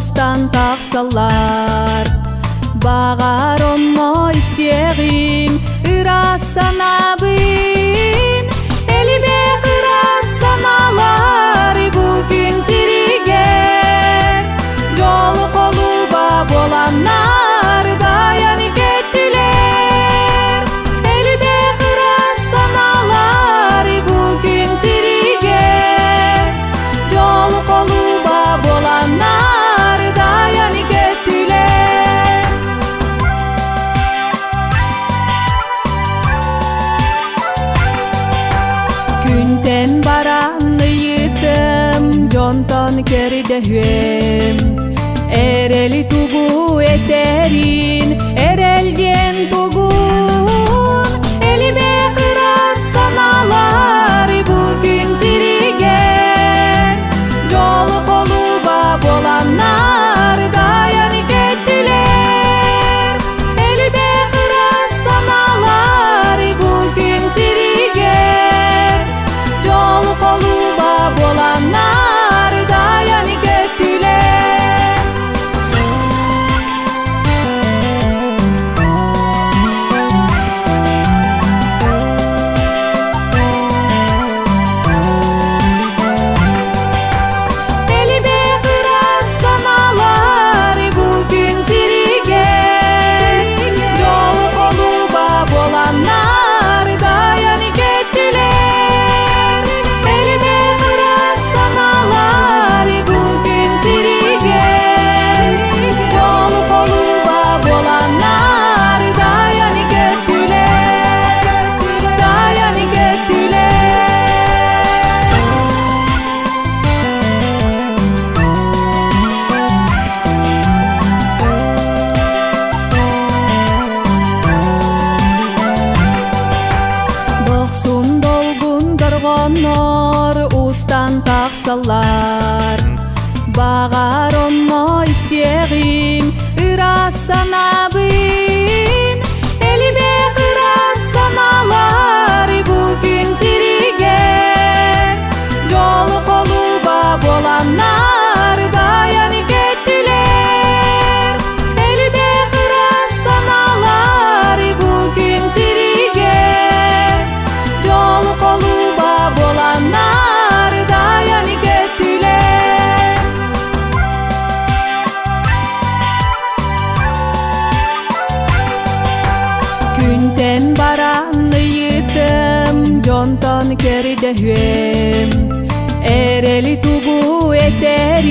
устан таксалар. Багар онно истегин ырасанабын. Элибе ырасаналар бүгүн сиригер. Жолу колуба боланнар даян кеттилер. Элибе ырасаналар бүгүн сиригер. Жолу колуба боланнар даян кеттилер. Күнтен баран ыйытым, жонтон көрдөһүм. Эрели тугу этерин, эрелден тугун. Элибе ырасаналар бүгүн сиригер. Жолу колуба боланнар даян кеттилер. Элибе ырасаналар бүгүн сиригер. Жолу колуба боланнар даян кеттилер. Элибе ырасаналар бүгүн сиригер. Жолу колуба боланнар даян кеттилер. Элибе ырасаналар бүгүн сиригер. Жолу колуба боланнар даян кеттилер. Даян кеттилер. Боксун долгун доргонор устан таксалар. Багар онно истегин ырасанабын. Элибе ырасаналар бүгүн сиригер. Жолу колуба боланнар даян кеттилер. Элибе ырасаналар бүгүн сиригер. Жолу колуба боланнар даян кеттилер. Күнтен баран ыйытым, жонтон көрдөһүм. Эрели тугу этери